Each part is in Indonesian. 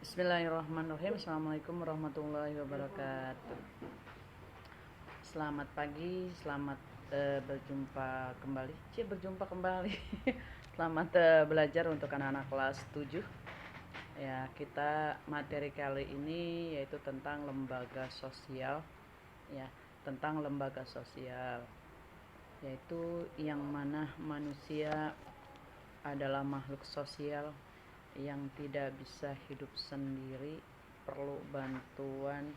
Bismillahirrahmanirrahim. Assalamualaikum warahmatullahi wabarakatuh. Selamat pagi, selamat berjumpa kembali. Selamat belajar untuk anak-anak kelas 7. Ya, kita materi kali ini yaitu tentang lembaga sosial. Ya, tentang lembaga sosial. Yaitu yang mana manusia adalah makhluk sosial yang tidak bisa hidup sendiri, perlu bantuan,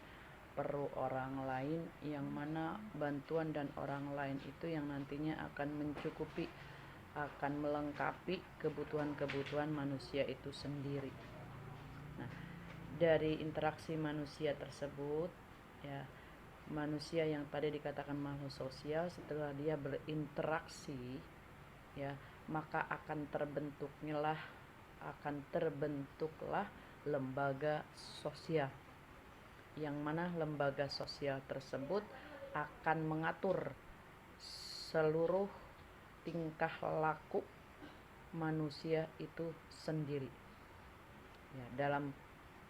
perlu orang lain, yang mana bantuan dan orang lain itu yang nantinya akan mencukupi, akan melengkapi kebutuhan-kebutuhan manusia itu sendiri. Nah, dari interaksi manusia tersebut, ya, manusia yang tadi dikatakan makhluk sosial, setelah dia berinteraksi, ya, maka akan terbentuklah lembaga sosial, yang mana lembaga sosial tersebut akan mengatur seluruh tingkah laku manusia itu sendiri. Ya, dalam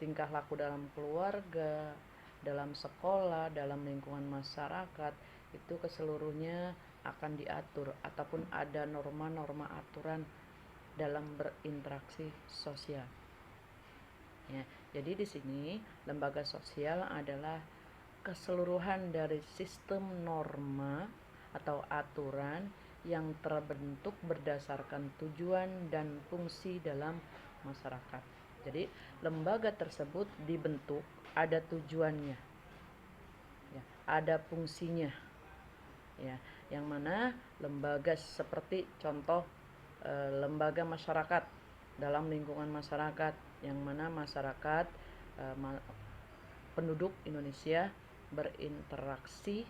tingkah laku dalam keluarga, dalam sekolah, dalam lingkungan masyarakat, itu keseluruhnya akan diatur ataupun ada norma-norma aturan dalam berinteraksi sosial. Ya, jadi di sini lembaga sosial adalah keseluruhan dari sistem norma atau aturan yang terbentuk berdasarkan tujuan dan fungsi dalam masyarakat. Jadi lembaga tersebut dibentuk ada tujuannya, ya, ada fungsinya, ya, yang mana lembaga seperti contoh lembaga masyarakat, dalam lingkungan masyarakat, yang mana masyarakat penduduk Indonesia berinteraksi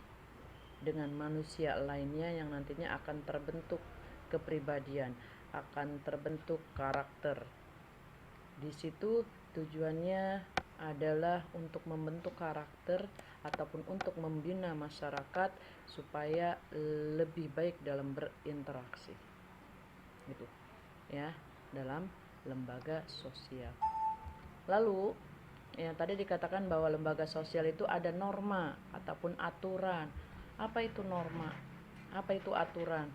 dengan manusia lainnya yang nantinya akan terbentuk kepribadian, akan terbentuk karakter. Di situ tujuannya adalah untuk membentuk karakter ataupun untuk membina masyarakat supaya lebih baik dalam berinteraksi. Gitu. Ya, dalam lembaga sosial. Lalu yang tadi dikatakan bahwa lembaga sosial itu ada norma ataupun aturan. Apa itu norma? Apa itu aturan?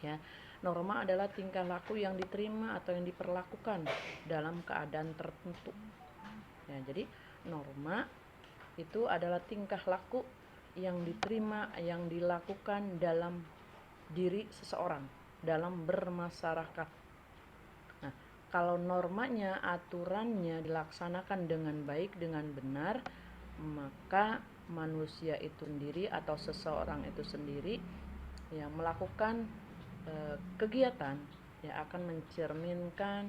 Ya, norma adalah tingkah laku yang diterima atau yang diperlakukan dalam keadaan tertentu. Ya, jadi norma itu adalah tingkah laku yang diterima, yang dilakukan dalam diri seseorang, dalam bermasyarakat. Nah, kalau normanya, aturannya dilaksanakan dengan baik, dengan benar, maka manusia itu sendiri atau seseorang itu sendiri yang melakukan kegiatan yang akan mencerminkan,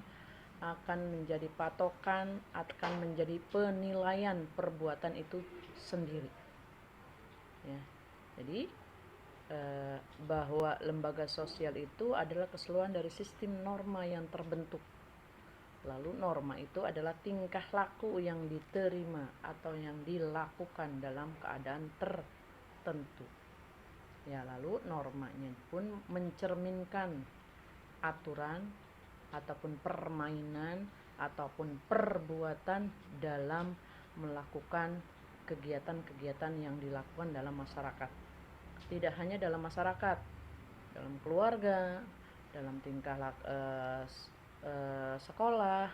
akan menjadi patokan, akan menjadi penilaian perbuatan itu sendiri. Ya, jadi bahwa lembaga sosial itu adalah keseluruhan dari sistem norma yang terbentuk. Lalu norma itu adalah tingkah laku yang diterima atau yang dilakukan dalam keadaan tertentu. Ya, lalu normanya pun mencerminkan aturan ataupun permainan ataupun perbuatan dalam melakukan kegiatan-kegiatan yang dilakukan dalam masyarakat. Tidak hanya dalam masyarakat, dalam keluarga, dalam tingkah sekolah,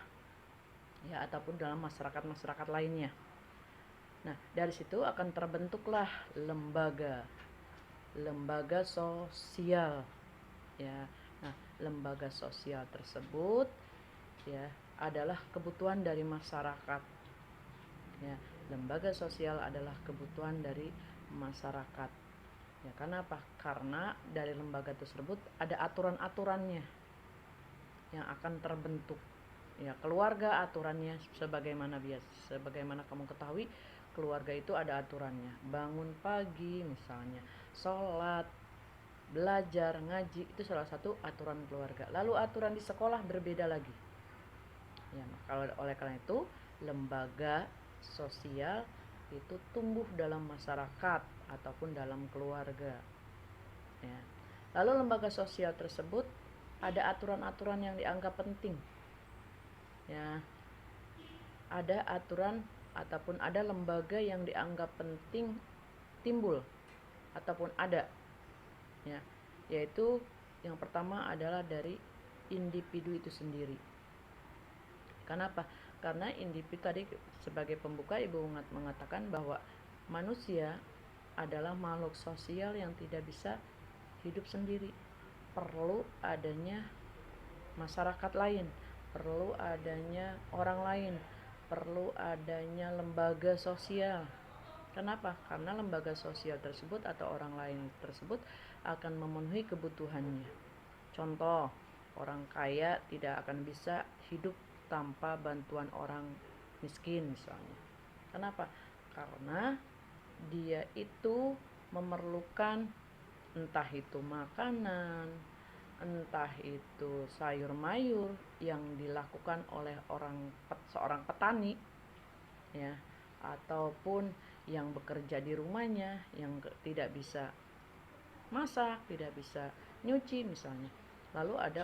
ya, ataupun dalam masyarakat lainnya. Nah, dari situ akan terbentuklah lembaga sosial, ya. Nah, lembaga sosial tersebut, ya, adalah kebutuhan dari masyarakat. Ya, lembaga sosial adalah kebutuhan dari masyarakat. Ya, kenapa? Karena dari lembaga tersebut ada aturan-aturannya yang akan terbentuk. Ya, keluarga aturannya sebagaimana kamu ketahui, keluarga itu ada aturannya. Bangun pagi misalnya, sholat, belajar, ngaji, itu salah satu aturan keluarga. Lalu aturan di sekolah berbeda lagi. Ya, oleh karena itu lembaga sosial itu tumbuh dalam masyarakat ataupun dalam keluarga. Ya. Lalu lembaga sosial tersebut ada aturan-aturan yang dianggap penting. Ya, ada aturan ataupun ada lembaga yang dianggap penting timbul ataupun ada, ya, yaitu yang pertama adalah dari individu itu sendiri. Kenapa? Karena individu tadi sebagai pembuka Ibu mengatakan bahwa manusia adalah makhluk sosial yang tidak bisa hidup sendiri. Perlu adanya masyarakat lain, perlu adanya orang lain, perlu adanya lembaga sosial. Kenapa? Karena lembaga sosial tersebut atau orang lain tersebut akan memenuhi kebutuhannya. Contoh, orang kaya tidak akan bisa hidup tanpa bantuan orang miskin misalnya. Kenapa? Karena dia itu memerlukan entah itu makanan, entah itu sayur mayur yang dilakukan oleh seorang petani, ya, ataupun yang bekerja di rumahnya yang tidak bisa masak, tidak bisa nyuci misalnya. Lalu ada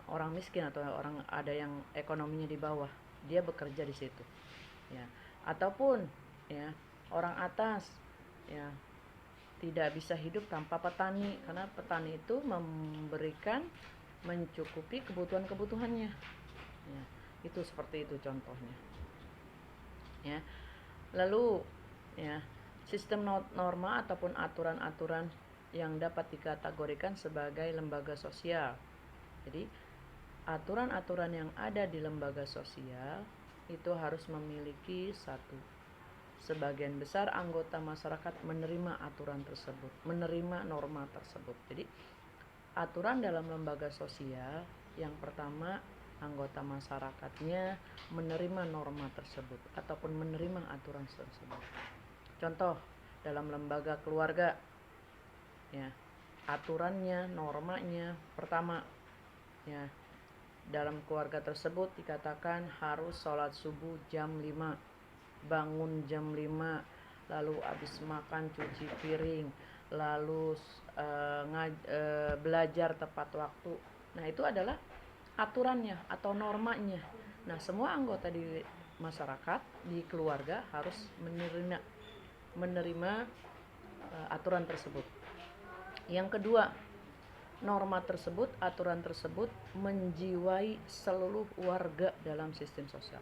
orang miskin atau ada yang ekonominya di bawah, dia bekerja di situ, ya. Ataupun, ya, orang atas, ya, tidak bisa hidup tanpa petani, karena petani itu mencukupi kebutuhannya, ya. Itu seperti itu contohnya, ya. Lalu, ya, sistem norma ataupun aturan-aturan yang dapat dikategorikan sebagai lembaga sosial. Jadi aturan-aturan yang ada di lembaga sosial itu harus memiliki satu, sebagian besar anggota masyarakat menerima aturan tersebut, menerima norma tersebut. Jadi aturan dalam lembaga sosial, yang pertama anggota masyarakatnya menerima norma tersebut ataupun menerima aturan tersebut. Contoh, dalam lembaga keluarga, ya, aturannya, normanya, pertama, ya, dalam keluarga tersebut dikatakan harus sholat subuh jam 5, bangun jam 5, lalu habis makan cuci piring, lalu belajar tepat waktu. Nah, itu adalah aturannya atau normanya. Nah, semua anggota di masyarakat, di keluarga harus menerima aturan tersebut. Yang kedua, norma tersebut, aturan tersebut menjiwai seluruh warga dalam sistem sosial.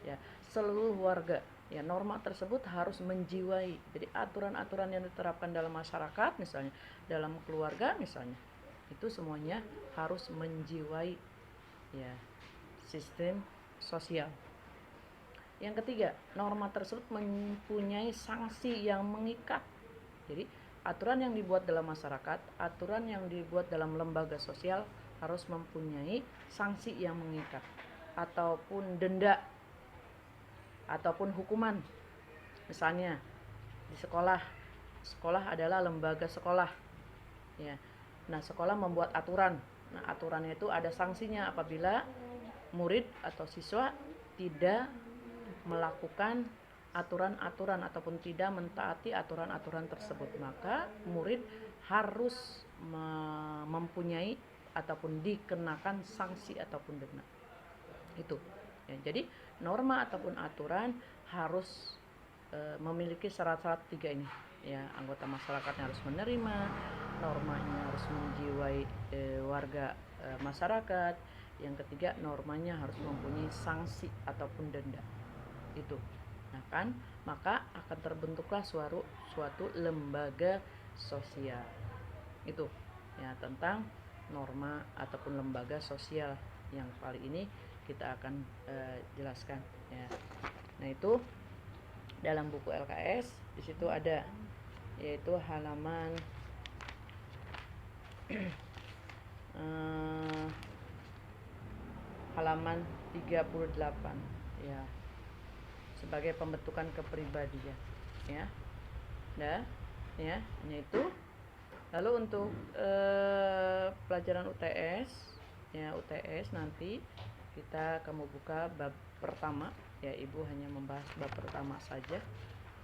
Ya, seluruh warga. Ya, norma tersebut harus menjiwai. Jadi aturan-aturan yang diterapkan dalam masyarakat, misalnya dalam keluarga misalnya, itu semuanya harus menjiwai, ya, sistem sosial. Yang ketiga, norma tersebut mempunyai sanksi yang mengikat. Jadi aturan yang dibuat dalam masyarakat, aturan yang dibuat dalam lembaga sosial harus mempunyai sanksi yang mengikat, ataupun denda, ataupun hukuman. Misalnya di sekolah adalah lembaga sekolah, ya. Nah, sekolah membuat aturan. Nah, aturannya itu ada sanksinya apabila murid atau siswa tidak melakukan aturan-aturan ataupun tidak mentaati aturan-aturan tersebut, maka murid harus mempunyai ataupun dikenakan sanksi ataupun denda. Itu, ya. Jadi norma ataupun aturan harus memiliki syarat-syarat 3 ini, ya. Anggota masyarakatnya harus menerima, normanya harus menjiwai warga masyarakat. Yang ketiga, normanya harus mempunyai sanksi ataupun denda. Itu. Nah, kan, maka akan terbentuklah suatu lembaga sosial. Itu, ya, tentang norma ataupun lembaga sosial yang kali ini kita akan jelaskan, ya. Nah, itu dalam buku LKS di situ ada, yaitu halaman halaman 38, ya, sebagai pembentukan kepribadian, ya. Nah, ya, ini itu. Lalu untuk pelajaran UTS, ya, UTS nanti kita akan membuka bab pertama, ya. Ibu hanya membahas bab pertama saja,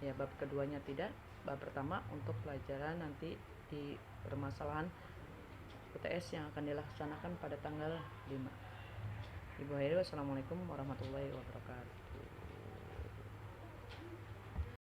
ya, bab keduanya tidak. Bab pertama untuk pelajaran nanti di permasalahan UTS yang akan dilaksanakan pada tanggal 5. Ibu akhiri, wassalamualaikum warahmatullahi wabarakatuh.